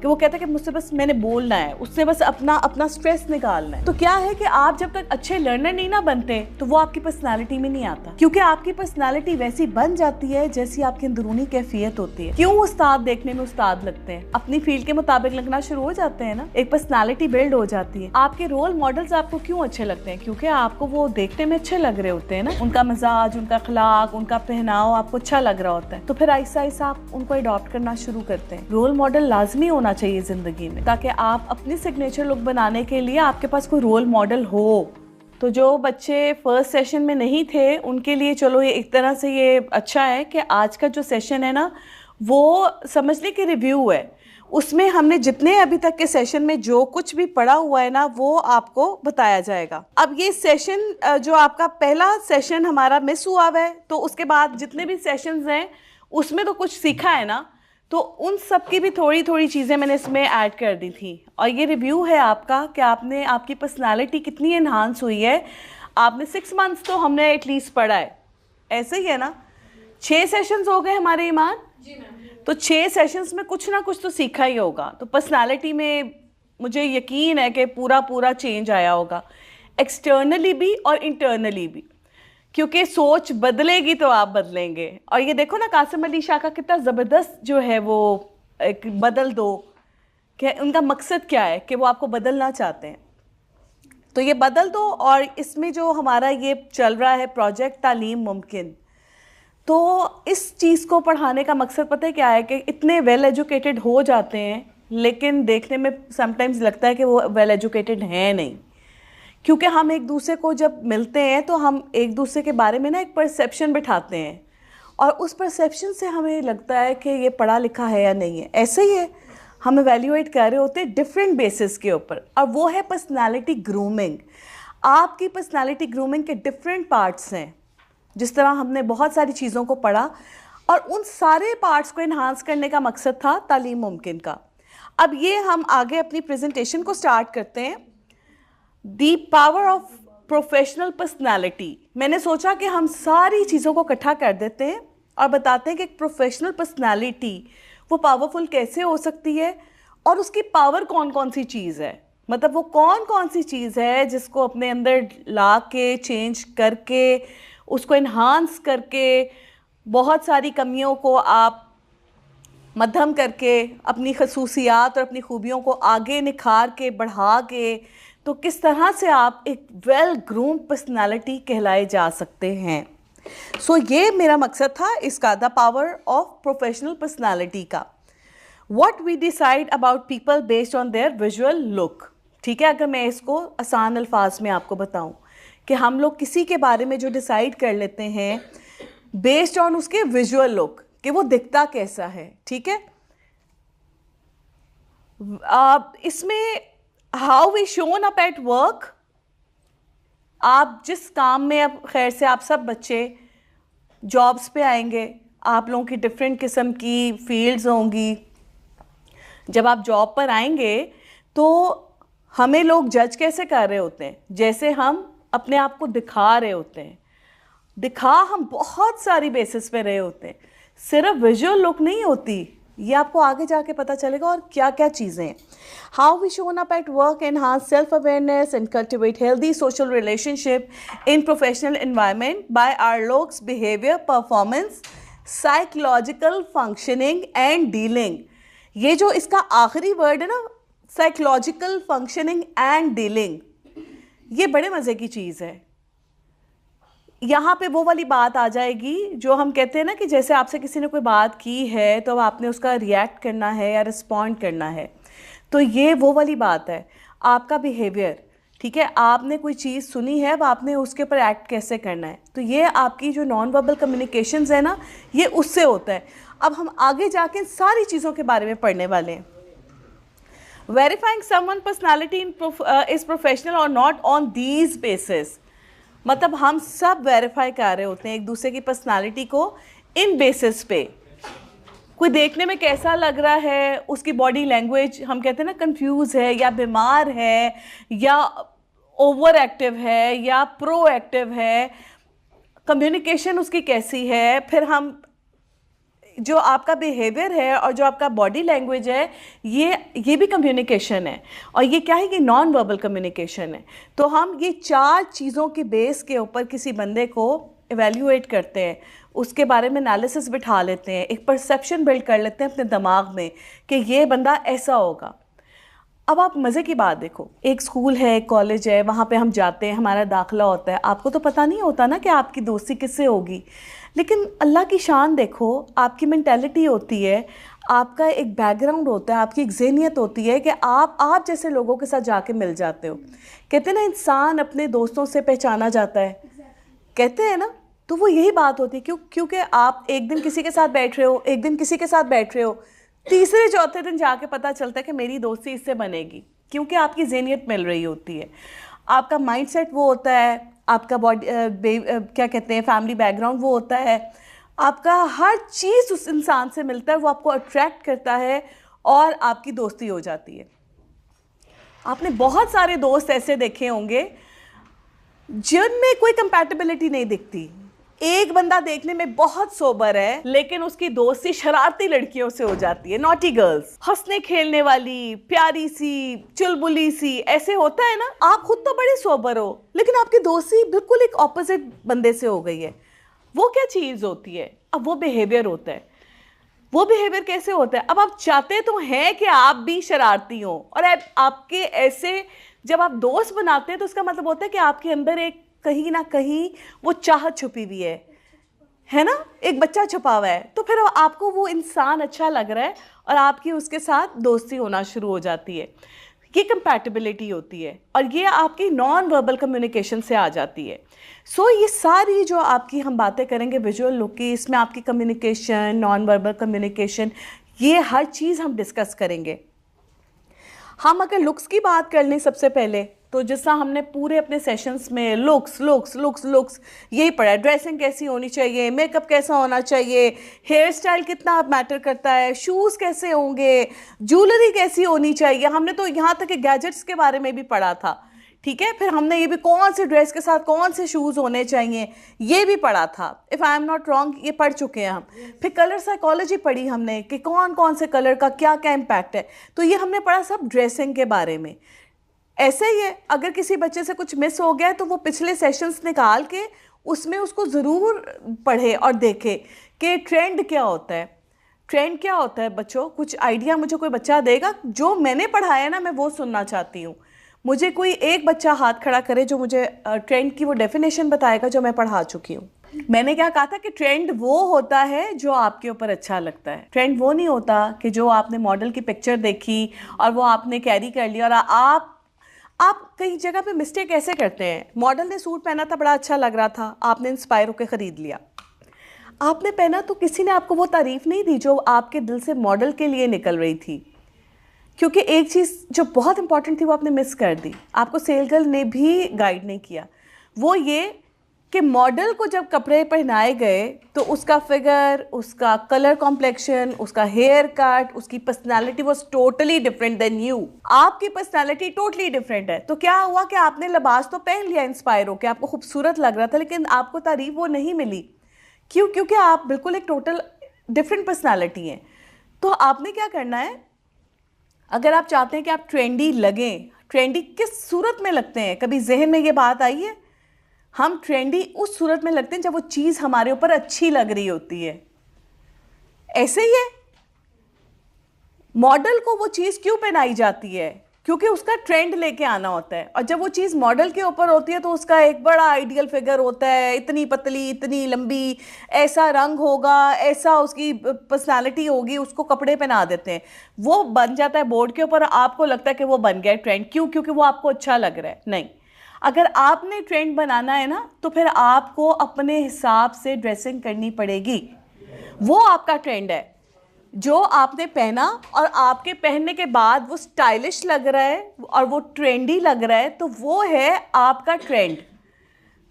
कि वो कहता है कि मुझसे बस मैंने बोलना है, उससे बस अपना स्ट्रेस निकालना है। तो क्या है कि आप जब तक अच्छे लर्नर नहीं ना बनते तो वो आपकी पर्सनालिटी में नहीं आता, क्योंकि आपकी पर्सनालिटी वैसी बन जाती है जैसी आपकी अंदरूनी कैफियत होती है। क्यों उस्ताद देखने में उस्ताद लगते हैं? अपनी फील्ड के मुताबिक लगना शुरू हो जाते हैं ना, एक पर्सनालिटी बिल्ड हो जाती है। आपके रोल मॉडल्स आपको क्यों अच्छे लगते हैं? क्योंकि आपको वो देखने में अच्छे लग रहे होते हैं ना, उनका मिजाज, उनका अखलाक, उनका पहनाव आपको अच्छा लग रहा होता है। तो फिर आहिस्ता आहिस्ता आप उनको अडॉप्ट करना शुरू करते हैं। रोल मॉडल लाजमी होना चाहिए जिंदगी में, ताकि आप अपनी सिग्नेचर लुक बनाने के लिए आपके पास कोई रोल मॉडल हो। तो जो बच्चे फर्स्ट सेशन में नहीं थे उनके लिए चलो ये एक तरह से ये अच्छा है कि आज का जो सेशन है ना वो समझने की रिव्यू है। उसमें हमने जितने अभी तक के सेशन में जो कुछ भी पढ़ा हुआ है ना वो आपको बताया जाएगा। अब ये सेशन जो आपका पहला सेशन हमारा मिस हुआ है, तो उसके बाद जितने भी सेशंस हैं उसमें तो कुछ सीखा है ना, तो उन सब की भी थोड़ी थोड़ी चीज़ें मैंने इसमें ऐड कर दी थी। और ये रिव्यू है आपका कि आपकी पर्सनालिटी कितनी एनहांस हुई है। आपने 6 मंथ्स तो हमने एटलीस्ट पढ़ा है, ऐसे ही है ना। 6 सेशंस हो गए हमारे ईमान जी मैम। तो 6 सेशंस में कुछ ना कुछ तो सीखा ही होगा। तो पर्सनालिटी में मुझे यकीन है कि पूरा चेंज आया होगा, एक्सटर्नली भी और इंटरनली भी, क्योंकि सोच बदलेगी तो आप बदलेंगे। और ये देखो ना कासिम अली शाह का कितना ज़बरदस्त जो है वो एक बदल दो, कि उनका मकसद क्या है कि वो आपको बदलना चाहते हैं। तो ये बदल दो। और इसमें जो हमारा ये चल रहा है प्रोजेक्ट तालीम मुमकिन, तो इस चीज़ को पढ़ाने का मकसद पता है क्या है कि इतने वेल एजुकेटेड हो जाते हैं लेकिन देखने में समटाइम्स लगता है कि वो वेल एजुकेटेड हैं नहीं, क्योंकि हम एक दूसरे को जब मिलते हैं तो हम एक दूसरे के बारे में ना एक परसेप्शन बिठाते हैं और उस परसेप्शन से हमें लगता है कि ये पढ़ा लिखा है या नहीं है। ऐसे ही है, हम एवेल्यूएट कर रहे होते हैं डिफरेंट बेसिस के ऊपर, और वो है पर्सनालिटी ग्रूमिंग। आपकी पर्सनालिटी ग्रूमिंग के डिफरेंट पार्ट्स हैं। जिस तरह हमने बहुत सारी चीज़ों को पढ़ा और उन सारे पार्ट्स को इन्हांस करने का मकसद था तालीम मुमकिन का। अब ये हम आगे अपनी प्रेजेंटेशन को स्टार्ट करते हैं। The power of professional personality. मैंने सोचा कि हम सारी चीज़ों को इकट्ठा कर देते हैं और बताते हैं कि एक प्रोफेशनल पर्सनालिटी वो पावरफुल कैसे हो सकती है और उसकी पावर कौन कौन सी चीज़ है। मतलब वो कौन कौन सी चीज़ है जिसको अपने अंदर ला के चेंज करके उसको इन्हांस करके बहुत सारी कमियों को आप मध्यम करके अपनी खसूसियात और अपनी खूबियों को आगे निखार के बढ़ा के, तो किस तरह से आप एक वेल ग्रूम पर्सनालिटी कहलाए जा सकते हैं। सो ये मेरा मकसद था इसका, the power of professional personality का। What we decide about people based on their visual look. ठीक है, अगर मैं इसको आसान अल्फाज में आपको बताऊं कि हम लोग किसी के बारे में जो डिसाइड कर लेते हैं बेस्ड ऑन उसके विजुअल लुक, कि वो दिखता कैसा है। ठीक है, इसमें how we shown up at work. आप जिस काम में, अब खैर से आप सब बच्चे जॉब्स पे आएंगे, आप लोगों की डिफरेंट किस्म की फील्ड्स होंगी। जब आप जॉब पर आएंगे तो हमें लोग जज कैसे कर रहे होते हैं? जैसे हम अपने आप को दिखा रहे होते हैं। दिखा हम बहुत सारी बेसिस पे रहे होते हैं, सिर्फ विजुअल लुक नहीं होती। ये आपको आगे जाके पता चलेगा और क्या क्या चीज़ें हैं। How we shown up at work enhance self awareness and cultivate healthy social relationship in professional environment by our looks, behaviour, performance, psychological functioning and dealing. ये जो इसका आखिरी वर्ड है ना, साइकोलॉजिकल फंक्शनिंग एंड डीलिंग, ये बड़े मज़े की चीज़ है। यहाँ पे वो वाली बात आ जाएगी जो हम कहते हैं ना कि जैसे आपसे किसी ने कोई बात की है तो आपने उसका रिएक्ट करना है या रिस्पॉन्ड करना है। तो ये वो वाली बात है, आपका बिहेवियर। ठीक है, आपने कोई चीज़ सुनी है, अब आपने उसके ऊपर एक्ट कैसे करना है। तो ये आपकी जो नॉन वर्बल कम्युनिकेशंस है ना, ये उससे होता है। अब हम आगे जाके इन सारी चीज़ों के बारे में पढ़ने वाले हैं। Verifying someone personality is professional और नॉट ऑन दीज बेसिस। मतलब हम सब वेरीफाई कर रहे होते हैं एक दूसरे की पर्सनालिटी को इन बेसिस पे। कोई देखने में कैसा लग रहा है, उसकी बॉडी लैंग्वेज, हम कहते हैं ना कंफ्यूज है या बीमार है या ओवर एक्टिव है या प्रो एक्टिव है, कम्युनिकेशन उसकी कैसी है। फिर हम जो आपका बिहेवियर है और जो आपका बॉडी लैंग्वेज है, ये भी कम्युनिकेशन है। और ये क्या है कि नॉन वर्बल कम्युनिकेशन है। तो हम ये 4 चीज़ों के बेस के ऊपर किसी बंदे को एवेल्यूएट करते हैं, उसके बारे में एनालिसिस बिठा लेते हैं, एक परसेप्शन बिल्ड कर लेते हैं अपने दिमाग में कि ये बंदा ऐसा होगा। अब आप मज़े की बात देखो, एक स्कूल है, एक कॉलेज है, वहाँ पे हम जाते हैं, हमारा दाखिला होता है। आपको तो पता नहीं होता ना कि आपकी दोस्ती किससे होगी, लेकिन अल्लाह की शान देखो, आपकी मेंटालिटी होती है, आपका एक बैकग्राउंड होता है, आपकी एक ज़हनियत होती है कि आप जैसे लोगों के साथ जाके मिल जाते हो। कहते हैं ना, इंसान अपने दोस्तों से पहचाना जाता है, कहते हैं ना। तो वो यही बात होती है, क्योंकि आप एक दिन किसी के साथ बैठ रहे हो, एक दिन किसी के साथ बैठ रहे हो, तीसरे चौथे दिन जाके पता चलता है कि मेरी दोस्ती इससे बनेगी, क्योंकि आपकी ज़हनियत मिल रही होती है, आपका माइंडसेट वो होता है, आपका बॉडी क्या कहते हैं फैमिली बैकग्राउंड वो होता है, आपका हर चीज़ उस इंसान से मिलता है, वो आपको अट्रैक्ट करता है और आपकी दोस्ती हो जाती है। आपने बहुत सारे दोस्त ऐसे देखे होंगे जिनमें कोई कंपैटिबिलिटी नहीं दिखती। एक बंदा देखने में बहुत सोबर है, लेकिन उसकी दोस्ती शरारती लड़कियों से हो जाती है, नॉटी गर्ल्स, हंसने खेलने वाली, प्यारी सी, चुलबुली सी, ऐसे होता है ना। आप खुद तो बड़े सोबर हो, लेकिन आपकी दोस्ती बिल्कुल एक ऑपोजिट बंदे से हो गई है। वो क्या चीज़ होती है? अब वो बिहेवियर होता है। वो बिहेवियर कैसे होता है? अब आप चाहते तो हैं कि आप भी शरारती हो, और आपके ऐसे जब आप दोस्त बनाते हैं तो उसका मतलब होता है कि आपके अंदर एक कहीं ना कहीं वो चाहत छुपी हुई है ना, एक बच्चा छुपा हुआ है। तो फिर आपको वो इंसान अच्छा लग रहा है और आपकी उसके साथ दोस्ती होना शुरू हो जाती है। ये कंपैटिबिलिटी होती है, और ये आपकी नॉन वर्बल कम्युनिकेशन से आ जाती है। सो ये सारी जो आपकी हम बातें करेंगे विजुअल लुक की, इसमें आपकी कम्युनिकेशन, नॉन वर्बल कम्युनिकेशन, ये हर चीज़ हम डिस्कस करेंगे। हम अगर लुक्स की बात कर लें सबसे पहले, तो जैसा हमने पूरे अपने सेशंस में लुक्स लुक्स लुक्स लुक्स यही पढ़ा है। ड्रेसिंग कैसी होनी चाहिए, मेकअप कैसा होना चाहिए, हेयर स्टाइल कितना मैटर करता है, शूज़ कैसे होंगे, ज्वेलरी कैसी होनी चाहिए। हमने तो यहाँ तक कि गैजेट्स के बारे में भी पढ़ा था, ठीक है। फिर हमने ये भी कौन से ड्रेस के साथ कौन से शूज़ होने चाहिए ये भी पढ़ा था, if I am not wrong, ये पढ़ चुके हैं हम। फिर कलर साइकोलॉजी पढ़ी हमने कि कौन कौन से कलर का क्या क्या इम्पैक्ट है। तो ये हमने पढ़ा सब ड्रेसिंग के बारे में। ऐसे ही है, अगर किसी बच्चे से कुछ मिस हो गया है तो वो पिछले सेशंस निकाल के उसमें उसको ज़रूर पढ़े और देखे कि ट्रेंड क्या होता है। ट्रेंड क्या होता है बच्चों, कुछ आइडिया मुझे कोई बच्चा देगा? जो मैंने पढ़ाया ना मैं वो सुनना चाहती हूँ। मुझे कोई एक बच्चा हाथ खड़ा करे जो मुझे ट्रेंड की वो डेफिनेशन बताएगा जो मैं पढ़ा चुकी हूँ। मैंने क्या कहा था कि ट्रेंड वो होता है जो आपके ऊपर अच्छा लगता है। ट्रेंड वो नहीं होता कि जो आपने मॉडल की पिक्चर देखी और वो आपने कैरी कर लिया। और आप कई जगह पे मिस्टेक ऐसे करते हैं, मॉडल ने सूट पहना था, बड़ा अच्छा लग रहा था, आपने इंस्पायर होकर ख़रीद लिया। आपने पहना तो किसी ने आपको वो तारीफ़ नहीं दी जो आपके दिल से मॉडल के लिए निकल रही थी, क्योंकि एक चीज़ जो बहुत इंपॉर्टेंट थी वो आपने मिस कर दी। आपको सेल गर्ल ने भी गाइड नहीं किया, वो ये कि मॉडल को जब कपड़े पहनाए गए तो उसका फिगर, उसका कलर कॉम्प्लेक्शन, उसका हेयर कट, उसकी personality was totally different than you. आपकी पर्सनालिटी टोटली डिफरेंट है। तो क्या हुआ कि आपने लिबास तो पहन लिया इंस्पायर होकर, आपको खूबसूरत लग रहा था, लेकिन आपको तारीफ वो नहीं मिली। क्यों? क्योंकि आप बिल्कुल एक टोटल डिफरेंट पर्सनालिटी हैं। तो आपने क्या करना है, अगर आप चाहते हैं कि आप ट्रेंडी लगें, ट्रेंडी किस सूरत में लगते हैं? कभी जहन में ये बात आई है? हम ट्रेंडी उस सूरत में लगते हैं जब वो चीज़ हमारे ऊपर अच्छी लग रही होती है। ऐसे ही है, मॉडल को वो चीज़ क्यों पहनाई जाती है? क्योंकि उसका ट्रेंड लेके आना होता है, और जब वो चीज़ मॉडल के ऊपर होती है तो उसका एक बड़ा आइडियल फिगर होता है, इतनी पतली, इतनी लंबी, ऐसा रंग होगा, ऐसा उसकी पर्सनालिटी होगी, उसको कपड़े पहना देते हैं, वो बन जाता है बोर्ड के ऊपर। आपको लगता है कि वो बन गया ट्रेंड। क्यों? क्योंकि वो आपको अच्छा लग रहा है। नहीं, अगर आपने ट्रेंड बनाना है ना तो फिर आपको अपने हिसाब से ड्रेसिंग करनी पड़ेगी। वो आपका ट्रेंड है जो आपने पहना, और आपके पहनने के बाद वो स्टाइलिश लग रहा है और वो ट्रेंडी लग रहा है, तो वो है आपका ट्रेंड।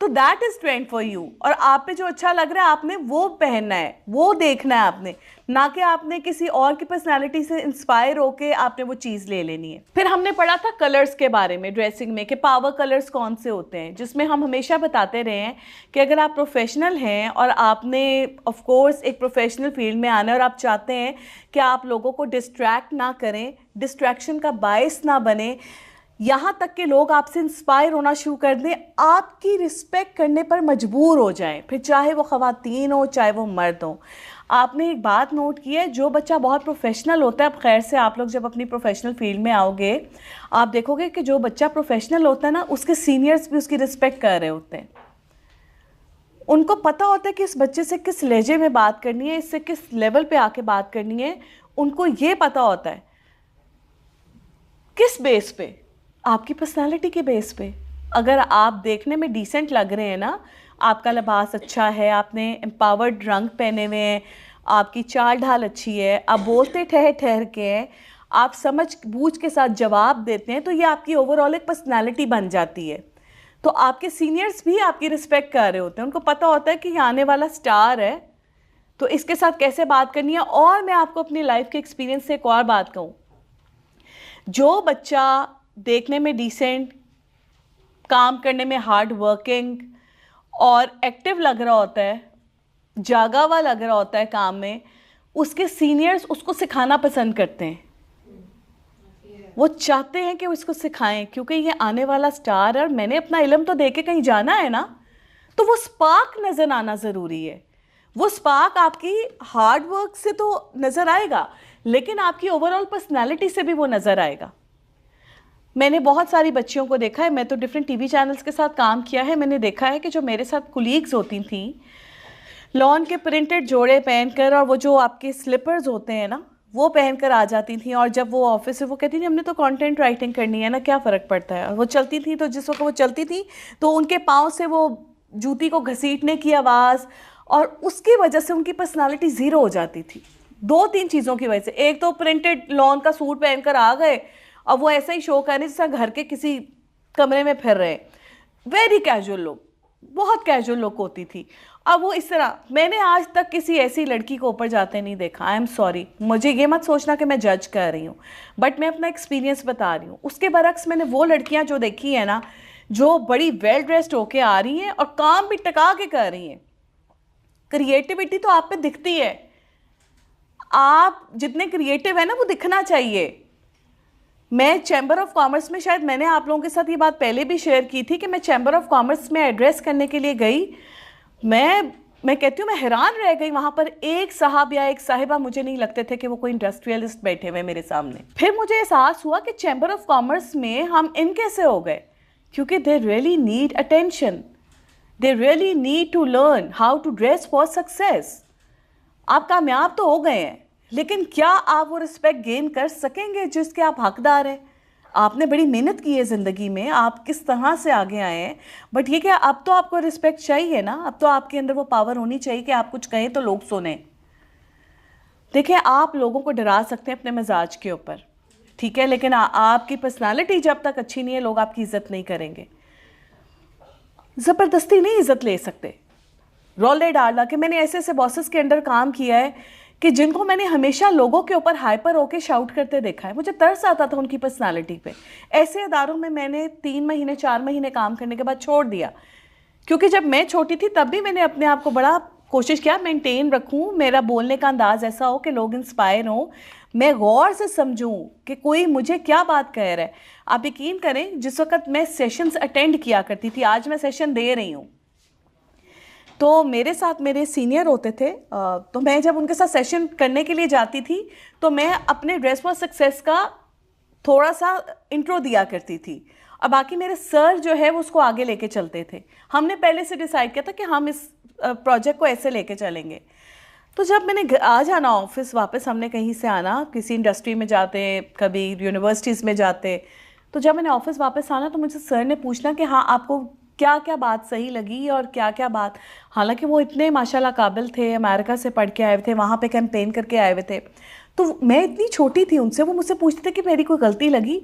तो that is trend for you, और आप पे जो अच्छा लग रहा है आपने वो पहनना है, वो देखना है आपने, ना कि आपने किसी और की पर्सनालिटी से इंस्पायर होके आपने वो चीज़ ले लेनी है। फिर हमने पढ़ा था कलर्स के बारे में ड्रेसिंग में, कि पावर कलर्स कौन से होते हैं, जिसमें हम हमेशा बताते रहे हैं कि अगर आप प्रोफेशनल हैं और आपने ऑफ कोर्स एक प्रोफेशनल फील्ड में आना है और आप चाहते हैं कि आप लोगों को डिस्ट्रैक्ट ना करें, डिस्ट्रैक्शन का बायस ना बने, यहाँ तक कि लोग आपसे इंस्पायर होना शुरू कर दें, आपकी रिस्पेक्ट करने पर मजबूर हो जाएं, फिर चाहे वो ख़वातीन हो चाहे वो मर्द हो। आपने एक बात नोट की है, जो बच्चा बहुत प्रोफेशनल होता है, अब खैर से आप लोग जब अपनी प्रोफेशनल फील्ड में आओगे आप देखोगे कि जो बच्चा प्रोफेशनल होता है ना, उसके सीनियर्स भी उसकी रिस्पेक्ट कर रहे होते हैं। उनको पता होता है कि इस बच्चे से किस लहजे में बात करनी है, इससे किस लेवल पे आके बात करनी है। उनको ये पता होता है किस बेस पे, आपकी पर्सनालिटी के बेस पे। अगर आप देखने में डिसेंट लग रहे हैं ना, आपका लिबास अच्छा है, आपने एम्पावर्ड रंग पहने हुए हैं, आपकी चाल ढाल अच्छी है, आप बोलते ठहर ठहर के हैं, आप समझ बूझ के साथ जवाब देते हैं, तो ये आपकी ओवरऑल एक पर्सनालिटी बन जाती है। तो आपके सीनियर्स भी आपकी रिस्पेक्ट कर रहे होते हैं, उनको पता होता है कि ये आने वाला स्टार है, तो इसके साथ कैसे बात करनी है। और मैं आपको अपनी लाइफ के एक्सपीरियंस से एक और बात कहूँ, जो बच्चा देखने में डिसेंट, काम करने में हार्ड वर्किंग और एक्टिव लग रहा होता है, जागा हुआ लग रहा होता है काम में, उसके सीनियर्स उसको सिखाना पसंद करते हैं। वो चाहते हैं कि उसको सिखाएं, क्योंकि ये आने वाला स्टार है और मैंने अपना इल्म तो दे के कहीं जाना है ना। तो वो स्पार्क नज़र आना ज़रूरी है। वो स्पार्क आपकी हार्ड वर्क से तो नज़र आएगा, लेकिन आपकी ओवरऑल पर्सनैलिटी से भी वो नज़र आएगा। मैंने बहुत सारी बच्चियों को देखा है, मैं तो डिफरेंट टीवी चैनल्स के साथ काम किया है, मैंने देखा है कि जो मेरे साथ कुलीग्स होती थी, लॉन के प्रिंटेड जोड़े पहनकर और वो जो आपके स्लीपर्स होते हैं ना, वो पहनकर आ जाती थी। और जब वो ऑफिस से वो कहती थी हमने तो कंटेंट राइटिंग करनी है ना, क्या फ़र्क पड़ता है। और वो चलती थी, तो जिस वक्त वो चलती थी तो उनके पाँव से वो जूती को घसीटने की आवाज़, और उसकी वजह से उनकी पर्सनालिटी ज़ीरो हो जाती थी। 2-3 चीज़ों की वजह से, एक तो प्रिंटेड लॉन का सूट पहनकर आ गए, अब वो ऐसा ही शो करने जैसा घर के किसी कमरे में फिर रहे, वेरी कैजुअल लोग, बहुत कैजुअल लुक होती थी। अब वो इस तरह, मैंने आज तक किसी ऐसी लड़की को ऊपर जाते नहीं देखा। आई एम सॉरी, मुझे ये मत सोचना कि मैं जज कर रही हूँ, बट मैं अपना एक्सपीरियंस बता रही हूँ। उसके बरक्स मैंने वो लड़कियाँ जो देखी हैं ना, जो बड़ी वेल ड्रेस्ड होके आ रही हैं और काम भी टका के कर रही हैं। क्रिएटिविटी तो आप पे दिखती है, आप जितने क्रिएटिव है ना वो दिखना चाहिए। मैं चैम्बर ऑफ कॉमर्स में, शायद मैंने आप लोगों के साथ ये बात पहले भी शेयर की थी, कि मैं चैम्बर ऑफ कॉमर्स में एड्रेस करने के लिए गई। मैं कहती हूँ मैं हैरान रह गई। वहाँ पर एक साहब या एक साहिबा मुझे नहीं लगते थे कि वो कोई इंडस्ट्रियलिस्ट बैठे हुए मेरे सामने। फिर मुझे एहसास हुआ कि चैम्बर ऑफ कॉमर्स में हम इन कैसे हो गए, क्योंकि they really need attention, they really need to learn how to dress for success. आप कामयाब तो हो गए हैं, लेकिन क्या आप वो रिस्पेक्ट गेन कर सकेंगे जिसके आप हकदार हैं। आपने बड़ी मेहनत की है ज़िंदगी में, आप किस तरह से आगे आए हैं, बट ये क्या, अब तो आपको रिस्पेक्ट चाहिए ना, अब तो आपके अंदर वो पावर होनी चाहिए कि आप कुछ कहें तो लोग सुने। देखिए, आप लोगों को डरा सकते हैं अपने मिजाज के ऊपर, ठीक है, लेकिन आपकी पर्सनालिटी जब तक अच्छी नहीं है, लोग आपकी इज्जत नहीं करेंगे। ज़बरदस्ती नहीं इज्जत ले सकते, रोले डाला। कि मैंने ऐसे ऐसे बॉसेस के अंडर काम किया है कि जिनको मैंने हमेशा लोगों के ऊपर हाइपर होके शाउट करते देखा है, मुझे तरस आता था उनकी पर्सनालिटी पे। ऐसे अदारों में मैंने 3 महीने 4 महीने काम करने के बाद छोड़ दिया, क्योंकि जब मैं छोटी थी तब भी मैंने अपने आप को बड़ा कोशिश किया मेंटेन रखूं, मेरा बोलने का अंदाज ऐसा हो कि लोग इंस्पायर हों, मैं गौर से समझूं कि कोई मुझे क्या बात कह रहा है। आप यकीन करें, जिस वक्त मैं सेशंस अटेंड किया करती थी, आज मैं सेशन दे रही हूँ, तो मेरे साथ मेरे सीनियर होते थे, तो मैं जब उनके साथ सेशन करने के लिए जाती थी तो मैं अपने ड्रेस फॉर सक्सेस का थोड़ा सा इंट्रो दिया करती थी, और बाकी मेरे सर जो है वो उसको आगे लेके चलते थे। हमने पहले से डिसाइड किया था कि हम इस प्रोजेक्ट को ऐसे लेके चलेंगे। तो जब मैंने आ जाना ऑफिस वापस, हमने कहीं से आना, किसी इंडस्ट्री में जाते, कभी यूनिवर्सिटीज़ में जाते, तो जब मैंने ऑफिस वापस आना तो मुझे सर ने पूछना कि हाँ आपको क्या क्या बात सही लगी और क्या क्या बात। हालांकि वो इतने माशाल्लाह काबिल थे, अमेरिका से पढ़ के आए हुए थे, वहाँ पे कैंपेन करके आए हुए थे, तो मैं इतनी छोटी थी उनसे, वो मुझसे पूछते थे कि मेरी कोई गलती लगी,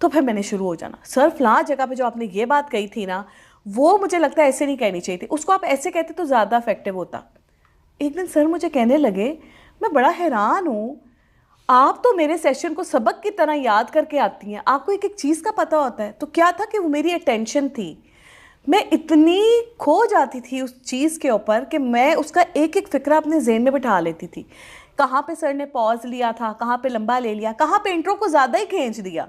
तो फिर मैंने शुरू हो जाना, सर फलां जगह पे जो आपने ये बात कही थी ना, वो मुझे लगता है ऐसे नहीं कहनी चाहिए थी, उसको आप ऐसे कहते तो ज़्यादा इफेक्टिव होता। एक दिन सर मुझे कहने लगे, मैं बड़ा हैरान हूँ, आप तो मेरे सेशन को सबक की तरह याद करके आती हैं, आपको एक एक चीज़ का पता होता है। तो क्या था कि वो मेरी अटेंशन थी, मैं इतनी खो जाती थी उस चीज़ के ऊपर कि मैं उसका एक एक फ़िक्रा अपने ज़हन में बिठा लेती थी। कहाँ पे सर ने पॉज लिया था, कहाँ पे लंबा ले लिया, कहाँ पे इंट्रो को ज़्यादा ही खींच दिया,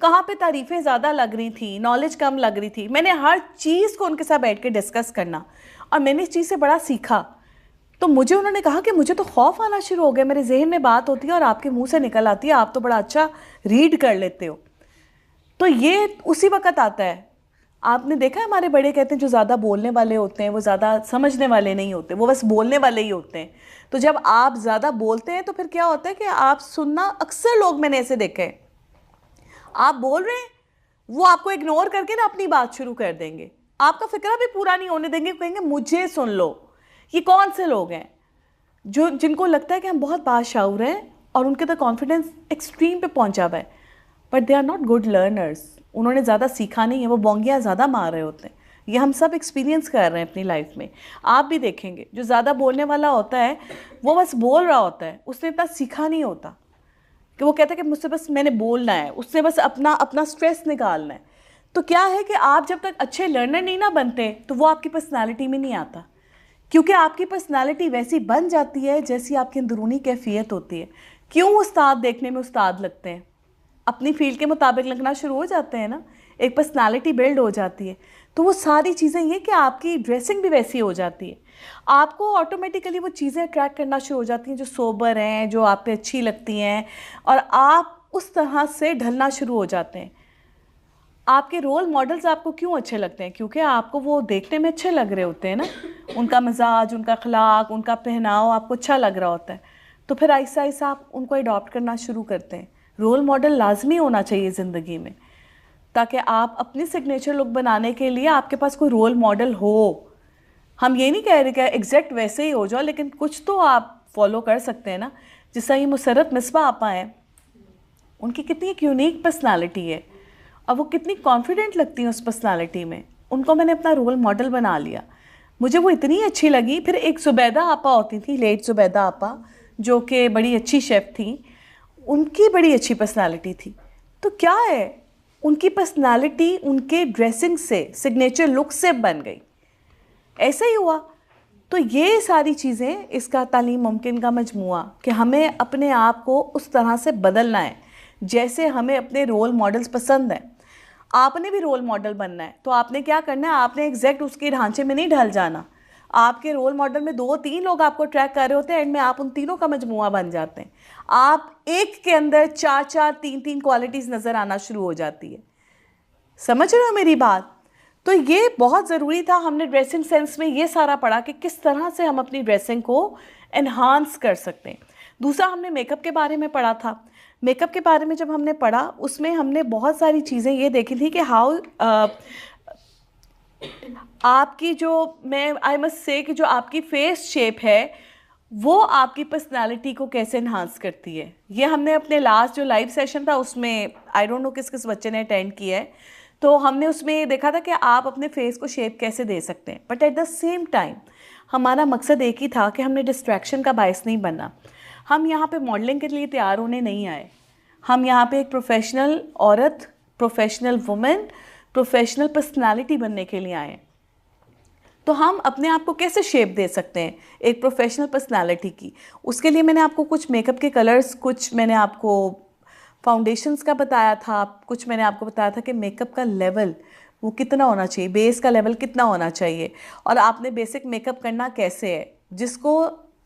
कहाँ पे तारीफ़ें ज़्यादा लग रही थी, नॉलेज कम लग रही थी। मैंने हर चीज़ को उनके साथ बैठ के डिस्कस करना, और मैंने इस चीज़ से बड़ा सीखा। तो मुझे उन्होंने कहा कि मुझे तो खौफ आना शुरू हो गया, मेरे जहन में बात होती है और आपके मुंह से निकल आती है, आप तो बड़ा अच्छा रीड कर लेते हो। तो ये उसी वक्त आता है। आपने देखा है हमारे बड़े कहते हैं जो ज़्यादा बोलने वाले होते हैं वो ज़्यादा समझने वाले नहीं होते, वो बस बोलने वाले ही होते हैं। तो जब आप ज़्यादा बोलते हैं तो फिर क्या होता है कि आप सुनना, अक्सर लोग मैंने ऐसे देखे हैं, आप बोल रहे हैं वो आपको इग्नोर करके ना अपनी बात शुरू कर देंगे, आपका फिक्रा भी पूरा नहीं होने देंगे, कहेंगे मुझे सुन लो। ये कौन से लोग हैं जो जिनको लगता है कि हम बहुत बाशाऊर हैं और उनके तो कॉन्फिडेंस एक्सट्रीम पे पहुंचा हुआ है, but they are not good learners. उन्होंने ज़्यादा सीखा नहीं है, वो बोंगियाँ ज़्यादा मार रहे होते हैं। ये हम सब एक्सपीरियंस कर रहे हैं अपनी लाइफ में। आप भी देखेंगे जो ज़्यादा बोलने वाला होता है वो बस बोल रहा होता है, उसने इतना सीखा नहीं होता कि वो कहता है कि मुझसे बस मैंने बोलना है, उससे बस अपना अपना स्ट्रेस निकालना है। तो क्या है कि आप जब तक अच्छे लर्नर नहीं ना बनते तो वो आपकी पर्सनालिटी में नहीं आता, क्योंकि आपकी पर्सनालिटी वैसी बन जाती है जैसी आपकी अंदरूनी कैफियत होती है। क्यों उस्ताद देखने में उस्ताद लगते हैं, अपनी फील्ड के मुताबिक लगना शुरू हो जाते हैं ना, एक पर्सनालिटी बिल्ड हो जाती है। तो वो सारी चीज़ें ये कि आपकी ड्रेसिंग भी वैसी हो जाती है, आपको ऑटोमेटिकली वो चीज़ें अट्रैक्ट करना शुरू हो जाती हैं जो सोबर हैं, जो आप पे अच्छी लगती हैं, और आप उस तरह से ढलना शुरू हो जाते हैं। आपके रोल मॉडल्स आपको क्यों अच्छे लगते हैं? क्योंकि आपको वो देखने में अच्छे लग रहे होते हैं ना, उनका मिजाज, उनका अखलाक, उनका पहनाव आपको अच्छा लग रहा होता है। तो फिर आहिस्ता आहिस्ता आप उनको अडॉप्ट करना शुरू करते हैं। रोल मॉडल लाजमी होना चाहिए ज़िंदगी में, ताकि आप अपनी सिग्नेचर लुक बनाने के लिए आपके पास कोई रोल मॉडल हो। हम ये नहीं कह रहे कि एग्जैक्ट वैसे ही हो जाओ, लेकिन कुछ तो आप फॉलो कर सकते हैं ना। जिस तरह ये मुसरत मिसबा आपा हैं, उनकी कितनी एक यूनिक पर्सनालिटी है और वो कितनी कॉन्फिडेंट लगती हैं उस पर्सनालिटी में। उनको मैंने अपना रोल मॉडल बना लिया, मुझे वो इतनी अच्छी लगी। फिर एक ज़ुबैदा आपा होती थी, लेट ज़ुबैदा आपा, जो कि बड़ी अच्छी शेफ़ थी, उनकी बड़ी अच्छी पर्सनालिटी थी। तो क्या है, उनकी पर्सनालिटी उनके ड्रेसिंग से, सिग्नेचर लुक से बन गई, ऐसा ही हुआ। तो ये सारी चीज़ें इसका तालीम मुमकिन का मजमुआ कि हमें अपने आप को उस तरह से बदलना है जैसे हमें अपने रोल मॉडल्स पसंद हैं। आपने भी रोल मॉडल बनना है तो आपने क्या करना है, आपने एग्जैक्ट उसके ढांचे में नहीं ढल जाना। आपके रोल मॉडल में 2-3 लोग आपको ट्रैक कर रहे होते हैं, एंड में आप उन तीनों का मजमुआ बन जाते हैं। आप एक के अंदर 4-4, 3-3 क्वालिटीज़ नज़र आना शुरू हो जाती है। समझ रहे हो मेरी बात? तो ये बहुत ज़रूरी था। हमने ड्रेसिंग सेंस में ये सारा पढ़ा कि किस तरह से हम अपनी ड्रेसिंग को एनहांस कर सकते हैं। दूसरा हमने मेकअप के बारे में पढ़ा था। मेकअप के बारे में जब हमने पढ़ा, उसमें हमने बहुत सारी चीज़ें ये देखी थी कि हाउ आपकी जो, मैं आई मस्ट से कि जो आपकी फेस शेप है वो आपकी पर्सनालिटी को कैसे इन्हांस करती है। ये हमने अपने लास्ट जो लाइव सेशन था उसमें, आई डोंट नो किस किस बच्चे ने अटेंड किया है, तो हमने उसमें ये देखा था कि आप अपने फेस को शेप कैसे दे सकते हैं। But at the same time हमारा मकसद एक ही था कि हमने डिस्ट्रैक्शन का बायस नहीं बनना। हम यहाँ पे मॉडलिंग के लिए तैयार होने नहीं आए, हम यहाँ पे एक प्रोफेशनल औरत, प्रोफेशनल वुमेन, प्रोफेशनल पर्सनालिटी बनने के लिए आए। तो हम अपने आप को कैसे शेप दे सकते हैं एक प्रोफेशनल पर्सनालिटी की, उसके लिए मैंने आपको कुछ मेकअप के कलर्स, कुछ मैंने आपको फाउंडेशंस का बताया था, कुछ मैंने आपको बताया था कि मेकअप का लेवल वो कितना होना चाहिए, बेस का लेवल कितना होना चाहिए, और आपने बेसिक मेकअप करना कैसे है जिसको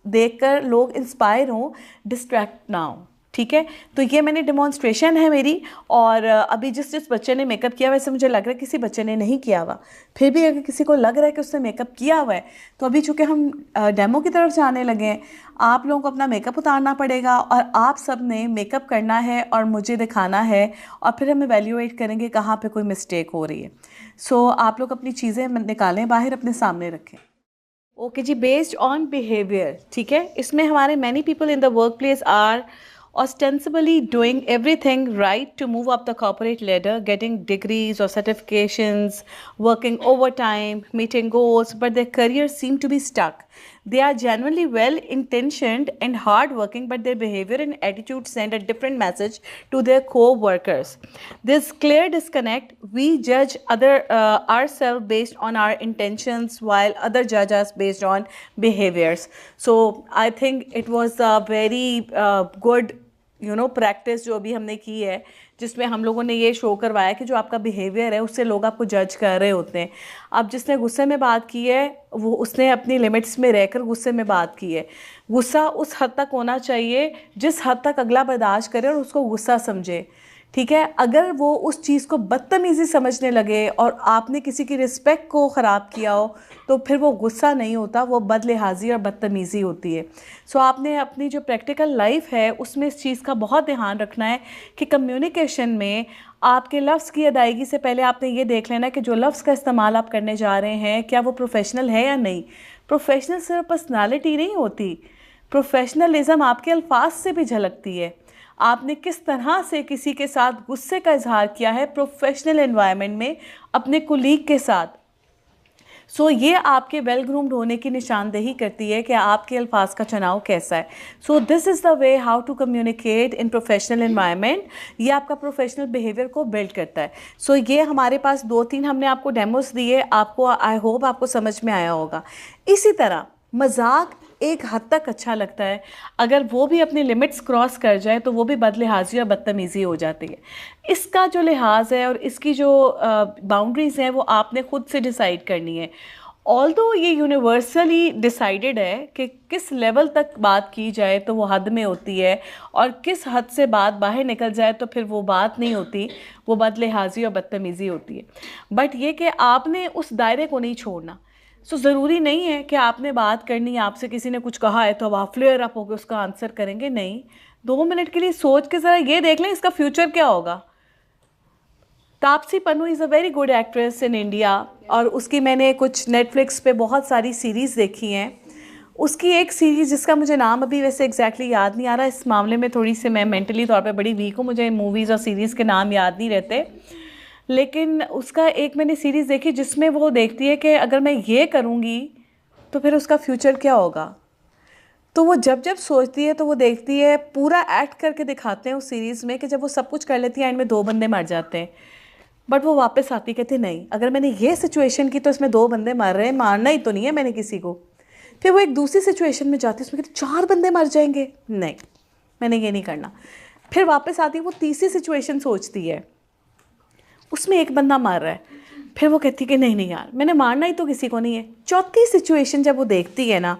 देखकर लोग इंस्पायर हों, डिस्ट्रैक्ट ना हो। ठीक है, तो ये मैंने डेमोन्स्ट्रेशन है मेरी। और अभी जिस जिस बच्चे ने मेकअप किया, वैसे मुझे लग रहा है किसी बच्चे ने नहीं किया हुआ, फिर भी अगर किसी को लग रहा है कि उसने मेकअप किया हुआ है तो अभी चूँकि हम डेमो की तरफ जाने लगे हैं, आप लोगों को अपना मेकअप उतारना पड़ेगा और आप सब ने मेकअप करना है और मुझे दिखाना है, और फिर हम इवैल्यूएट करेंगे कहाँ पे कोई मिस्टेक हो रही है। सो आप लोग अपनी चीज़ें निकालें बाहर, अपने सामने रखें। ओके जी, बेस्ड ऑन बिहेवियर, ठीक है, इसमें हमारे many people in the work place are ostensibly doing everything right to move up the corporate ladder, getting degrees or certifications, working overtime, meeting goals, but their careers seem to be stuck. They are genuinely well intentioned and hardworking, but their behavior and attitude send a different message to their co-workers. This clear disconnect. We judge ourselves based on our intentions, while other judge us based on behaviors. So I think it was a very good practice जो अभी हमने की है, जिसमें हम लोगों ने ये शो करवाया कि जो आपका बिहेवियर है उससे लोग आपको जज कर रहे होते हैं. अब जिसने गुस्से में बात की है वो उसने अपनी लिमिट्स में रहकर गुस्से में बात की है. गुस्सा उस हद तक होना चाहिए जिस हद तक अगला बर्दाश्त करे और उसको गुस्सा समझे. ठीक है, अगर वो उस चीज़ को बदतमीज़ी समझने लगे और आपने किसी की रिस्पेक्ट को ख़राब किया हो तो फिर वो गुस्सा नहीं होता, वो बदलिहाजी और बदतमीज़ी होती है. सो आपने अपनी जो प्रैक्टिकल लाइफ है उसमें इस चीज़ का बहुत ध्यान रखना है कि कम्युनिकेशन में आपके लफ्ज़ की अदायगी से पहले आपने ये देख लेना कि जो लफ्ज़ का इस्तेमाल आप करने जा रहे हैं क्या वो प्रोफेशनल है या नहीं. प्रोफेशनल सिर्फ पर्सनालिटी नहीं होती, प्रोफेशनलिज्म आपके अल्फाज से भी झलकती है. आपने किस तरह से किसी के साथ गुस्से का इजहार किया है प्रोफेशनल एनवायरनमेंट में अपने कुलीग के साथ. सो ये आपके वेल ग्रूम्ड होने की निशानदेही करती है कि आपके अल्फाज का चुनाव कैसा है. So this is the way how to communicate in professional environment. ये आपका प्रोफेशनल बिहेवियर को बिल्ड करता है. सो ये हमारे पास 2-3 हमने आपको डेमोस दिए, आपको आई होप आपको समझ में आया होगा. इसी तरह मजाक एक हद तक अच्छा लगता है, अगर वो भी अपनी लिमिट्स क्रॉस कर जाए तो वो भी बदलिहाजी और बदतमीज़ी हो जाती है. इसका जो लिहाज है और इसकी जो बाउंड्रीज़ हैं वो आपने ख़ुद से डिसाइड करनी है. ऑल्दो ये यूनिवर्सली डिसाइडेड है कि किस लेवल तक बात की जाए तो वो हद में होती है और किस हद से बात बाहर निकल जाए तो फिर वो बात नहीं होती, वो बदलिहाजी और बदतमीज़ी होती है. बट ये कि आपने उस दायरे को नहीं छोड़ना. सो ज़रूरी नहीं है कि आपने बात करनी है, आपसे किसी ने कुछ कहा है तो अब आप फ्लेयर अप होकर उसका आंसर करेंगे. नहीं, 2 मिनट के लिए सोच के ज़रा ये देख लें इसका फ्यूचर क्या होगा. Taapsee Pannu is a very good actress in India और उसकी मैंने कुछ नेटफ्लिक्स पे बहुत सारी सीरीज़ देखी हैं. उसकी एक सीरीज़ जिसका मुझे नाम अभी वैसे एग्जैक्टली याद नहीं आ रहा, इस मामले में थोड़ी सी मैं मेंटली तौर पे बड़ी वीक हूँ, मुझे मूवीज़ और सीरीज़ के नाम याद नहीं रहते. लेकिन उसका एक मैंने सीरीज़ देखी जिसमें वो देखती है कि अगर मैं ये करूँगी तो फिर उसका फ्यूचर क्या होगा. तो वो जब जब सोचती है तो वो देखती है, पूरा एक्ट करके दिखाते हैं उस सीरीज़ में कि जब वो सब कुछ कर लेती है एंड में 2 बंदे मर जाते हैं. बट वो वापस आती कहती नहीं, अगर मैंने ये सिचुएशन की तो इसमें 2 बंदे मर रहे हैं, मारना ही तो नहीं है मैंने किसी को. फिर वो एक दूसरी सिचुएशन में जाती है, उसमें कहती 4 बंदे मर जाएंगे, नहीं मैंने ये नहीं करना. फिर वापस आती है, वो तीसरी सिचुएशन सोचती है, उसमें 1 बंदा मार रहा है. फिर वो कहती है कि नहीं यार मैंने मारना ही तो किसी को नहीं है. चौथी सिचुएशन जब वो देखती है ना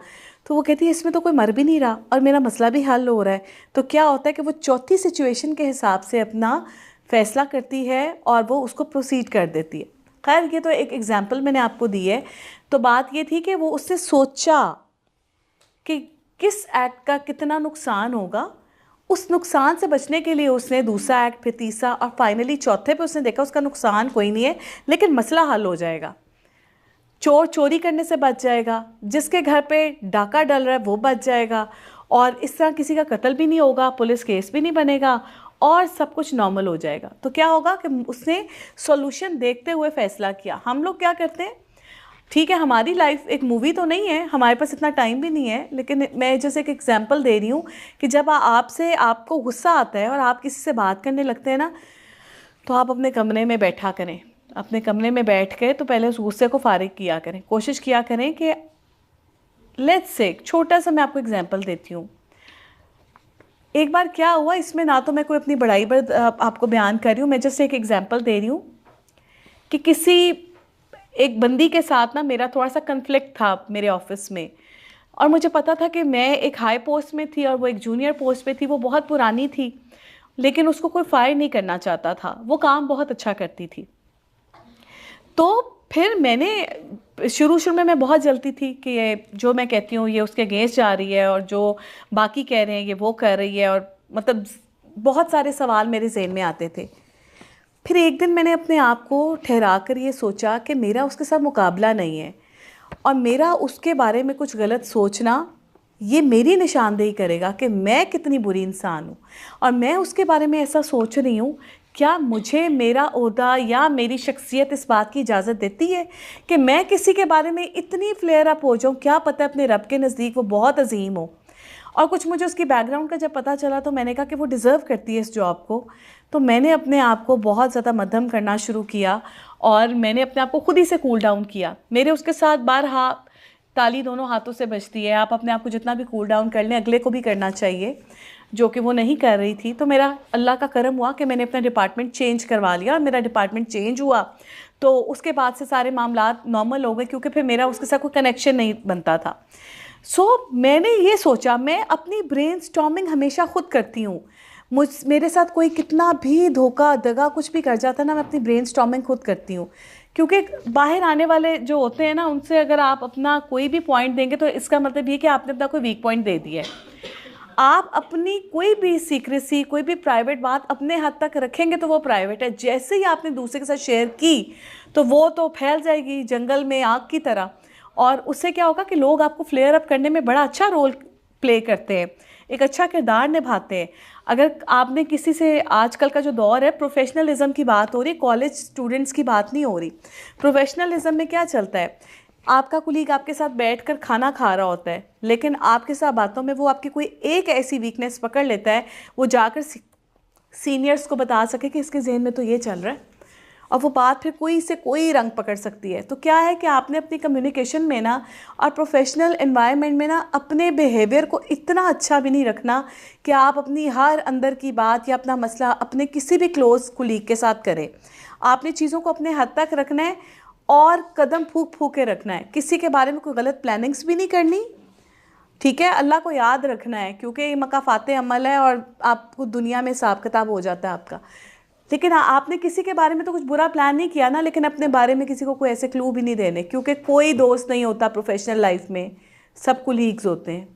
तो वो कहती है इसमें तो कोई मर भी नहीं रहा और मेरा मसला भी हल हो रहा है. तो क्या होता है कि वो चौथी सिचुएशन के हिसाब से अपना फ़ैसला करती है और वो उसको प्रोसीड कर देती है. खैर ये तो एक एग्जांपल मैंने आपको दी है. तो बात ये थी कि वो उसने सोचा कि किस एक्ट का कितना नुकसान होगा, उस नुकसान से बचने के लिए उसने दूसरा एक्ट, फिर तीसरा और फाइनली चौथे पे उसने देखा उसका नुकसान कोई नहीं है लेकिन मसला हल हो जाएगा. चोर चोरी करने से बच जाएगा, जिसके घर पे डाका डल रहा है वो बच जाएगा और इस तरह किसी का कत्ल भी नहीं होगा, पुलिस केस भी नहीं बनेगा और सब कुछ नॉर्मल हो जाएगा. तो क्या होगा कि उसने सॉल्यूशन देखते हुए फ़ैसला किया. हम लोग क्या करते हैं, ठीक है हमारी लाइफ एक मूवी तो नहीं है, हमारे पास इतना टाइम भी नहीं है, लेकिन मैं जैसे एक एग्जांपल दे रही हूँ कि जब आपको गुस्सा आता है और आप किसी से बात करने लगते हैं ना तो आप अपने कमरे में बैठा करें. अपने कमरे में बैठ के तो पहले उस गुस्से को फारिग किया करें. कोशिश किया करें कि लेट्स से छोटा सा मैं आपको एग्जांपल देती हूँ. एक बार क्या हुआ, इसमें ना तो मैं कोई अपनी बड़ाई पर आपको बयान कर रही हूँ, मैं जस्ट एक एग्जांपल दे रही हूँ कि किसी एक बंदी के साथ ना मेरा थोड़ा सा कन्फ्लिक्ट था मेरे ऑफिस में और मुझे पता था कि मैं एक हाई पोस्ट में थी और वो एक जूनियर पोस्ट पे थी. वो बहुत पुरानी थी लेकिन उसको कोई फायर नहीं करना चाहता था, वो काम बहुत अच्छा करती थी. तो फिर मैंने शुरू में मैं बहुत जलती थी कि ये जो मैं कहती हूँ ये उसके अगेंस्ट जा रही है और जो बाकी कह रहे हैं ये वो कर रही है और मतलब बहुत सारे सवाल मेरे जहन में आते थे. फिर एक दिन मैंने अपने आप को ठहरा कर ये सोचा कि मेरा उसके साथ मुकाबला नहीं है और मेरा उसके बारे में कुछ गलत सोचना ये मेरी निशानदेही करेगा कि मैं कितनी बुरी इंसान हूँ। और मैं उसके बारे में ऐसा सोच रही हूँ, क्या मुझे मेरा ओहदा या मेरी शख्सियत इस बात की इजाज़त देती है कि मैं किसी के बारे में इतनी फ्लेयर अप हो जाऊँ? क्या पता अपने रब के नज़दीक वो बहुत अजीम हो। और कुछ मुझे उसकी बैकग्राउंड का जब पता चला तो मैंने कहा कि वो डिज़र्व करती है इस जॉब को। तो मैंने अपने आप को बहुत ज़्यादा मध्यम करना शुरू किया और मैंने अपने आप को खुद ही से कूल डाउन किया। मेरे उसके साथ बारहा ताली दोनों हाथों से बजती है, आप अपने आप को जितना भी कूल डाउन कर लें अगले को भी करना चाहिए, जो कि वो नहीं कर रही थी। तो मेरा अल्लाह का करम हुआ कि मैंने अपना डिपार्टमेंट चेंज करवा लिया और मेरा डिपार्टमेंट चेंज हुआ। तो उसके बाद से सारे मामलात नॉर्मल हो गए, क्योंकि फिर मेरा उसके साथ कोई कनेक्शन नहीं बनता था। मैंने ये सोचा, मैं अपनी ब्रेनस्टॉर्मिंग हमेशा खुद करती हूँ। मेरे साथ कोई कितना भी धोखा दगा कुछ भी कर जाता है ना, मैं अपनी ब्रेनस्टॉर्मिंग खुद करती हूँ। क्योंकि बाहर आने वाले जो होते हैं ना, उनसे अगर आप अपना कोई भी पॉइंट देंगे तो इसका मतलब ये कि आपने अपना कोई वीक पॉइंट दे दिया है। आप अपनी कोई भी सीक्रेसी, कोई भी प्राइवेट बात अपने हद तक रखेंगे तो वो प्राइवेट है। जैसे ही आपने दूसरे के साथ शेयर की तो वो तो फैल जाएगी जंगल में आग की तरह, और उससे क्या होगा कि लोग आपको फ्लेयर अप करने में बड़ा अच्छा रोल प्ले करते हैं, एक अच्छा किरदार निभाते हैं। अगर आपने किसी से, आजकल का जो दौर है प्रोफेशनलिज्म की बात हो रही, कॉलेज स्टूडेंट्स की बात नहीं हो रही। प्रोफेशनलिज्म में क्या चलता है, आपका कुलीग आपके साथ बैठकर खाना खा रहा होता है, लेकिन आपके साथ बातों में वो आपकी कोई एक ऐसी वीकनेस पकड़ लेता है, वो जाकर सीनियर्स को बता सके कि इसके जहन में तो ये चल रहा है, और वो बात फिर कोई से कोई रंग पकड़ सकती है। तो क्या है कि आपने अपनी कम्युनिकेशन में ना और प्रोफेशनल एनवायरनमेंट में ना अपने बिहेवियर को इतना अच्छा भी नहीं रखना कि आप अपनी हर अंदर की बात या अपना मसला अपने किसी भी क्लोज कुलीग के साथ करें। आपने चीज़ों को अपने हद तक रखना है और कदम फूक फूक के रखना है। किसी के बारे में कोई गलत प्लानिंग्स भी नहीं करनी, ठीक है। अल्लाह को याद रखना है, क्योंकि ये मकाफाते अमल है और आपको दुनिया में हिसाब किताब हो जाता है आपका। लेकिन आपने किसी के बारे में तो कुछ बुरा प्लान नहीं किया ना, लेकिन अपने बारे में किसी को कोई ऐसे क्लू भी नहीं देने, क्योंकि कोई दोस्त नहीं होता प्रोफेशनल लाइफ में, सब कुलीग्स होते हैं।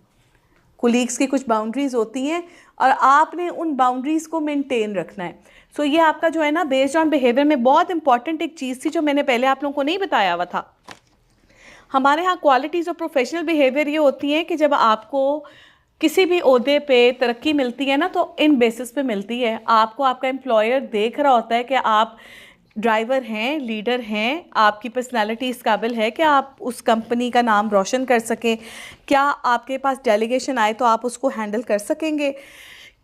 कुलीग्स की कुछ बाउंड्रीज़ होती हैं और आपने उन बाउंड्रीज़ को मेंटेन रखना है। ये आपका जो है ना बेस्ड ऑन बिहेवियर में बहुत इंपॉर्टेंट एक चीज़ थी जो मैंने पहले आप लोगों को नहीं बताया हुआ था। हमारे यहाँ क्वालिटीज़ और प्रोफेशनल बिहेवियर ये होती हैं कि जब आपको किसी भी ओहदे पे तरक्की मिलती है ना, तो इन बेसिस पे मिलती है। आपको आपका एम्प्लॉयर देख रहा होता है कि आप ड्राइवर हैं, लीडर हैं, आपकी पर्सनालिटी इस काबिल है कि आप उस कंपनी का नाम रोशन कर सकें। क्या आपके पास डेलीगेशन आए तो आप उसको हैंडल कर सकेंगे?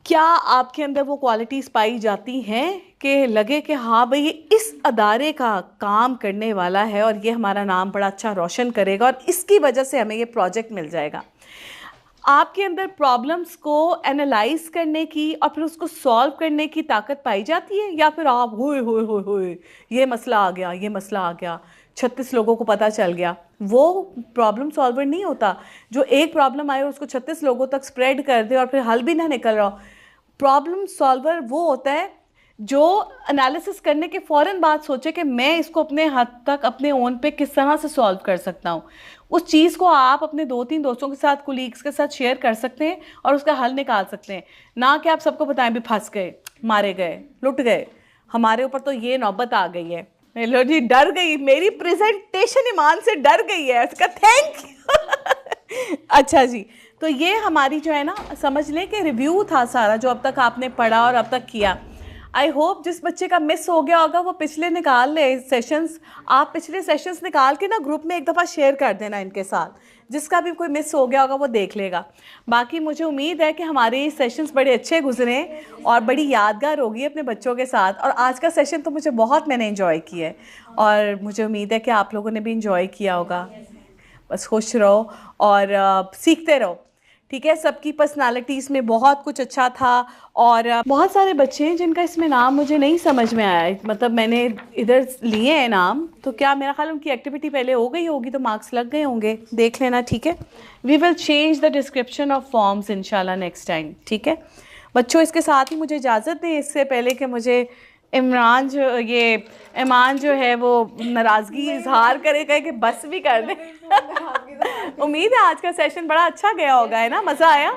क्या आपके अंदर वो क्वालिटीज़ पाई जाती हैं कि लगे कि हाँ भाई ये इस अदारे का काम करने वाला है और ये हमारा नाम बड़ा अच्छा रोशन करेगा और इसकी वजह से हमें ये प्रोजेक्ट मिल जाएगा। आपके अंदर प्रॉब्लम्स को एनालाइज करने की और फिर उसको सॉल्व करने की ताकत पाई जाती है, या फिर आप होए ये मसला आ गया, ये मसला आ गया, 36 लोगों को पता चल गया। वो प्रॉब्लम सॉल्वर नहीं होता जो एक प्रॉब्लम आए और उसको 36 लोगों तक स्प्रेड कर दे और फिर हल भी ना निकल रहा हो। प्रॉब्लम सॉल्वर वो होता है जो एनालिसिस करने के फ़ौरन बाद सोचे कि मैं इसको अपने हद तक अपने ओन पे किस तरह से सॉल्व कर सकता हूँ। उस चीज़ को आप अपने 2-3 दोस्तों के साथ, कुलीग्स के साथ शेयर कर सकते हैं और उसका हल निकाल सकते हैं, ना कि आप सबको बताएं भी फंस गए, मारे गए, लुट गए, हमारे ऊपर तो ये नौबत आ गई है। लो जी, डर गई, मेरी प्रेजेंटेशन ईमान से डर गई है, उसका थैंक यू। अच्छा जी, तो ये हमारी जो है ना, समझ लें कि रिव्यू था सारा जो अब तक आपने पढ़ा और अब तक किया। आई होप जिस बच्चे का मिस हो गया होगा वो पिछले निकाल ले सेशंस, आप पिछले सेशंस निकाल के ना ग्रुप में एक दफ़ा शेयर कर देना इनके साथ, जिसका भी कोई मिस हो गया होगा वो देख लेगा। बाकी मुझे उम्मीद है कि हमारे सेशंस बड़े अच्छे गुजरे और बड़ी यादगार होगी अपने बच्चों के साथ। और आज का सेशन तो मुझे बहुत, मैंने इन्जॉय किया है और मुझे उम्मीद है कि आप लोगों ने भी इन्जॉय किया होगा। बस खुश रहो और सीखते रहो, ठीक है। सबकी पर्सनालिटीज़ में बहुत कुछ अच्छा था और बहुत सारे बच्चे हैं जिनका इसमें नाम मुझे नहीं समझ में आया, मतलब मैंने इधर लिए हैं नाम, तो क्या मेरा ख्याल उनकी एक्टिविटी पहले हो गई होगी तो मार्क्स लग गए होंगे, देख लेना, ठीक है। We will change the description of forms इंशाल्लाह नेक्स्ट टाइम, ठीक है बच्चों। इसके साथ ही मुझे इजाज़त दें, इससे पहले कि मुझे ईमान जो है वो नाराज़गी इजहार करेगा कि बस भी कर दे। उम्मीद है आज का सेशन बड़ा अच्छा गया होगा, है ना, मज़ा आया।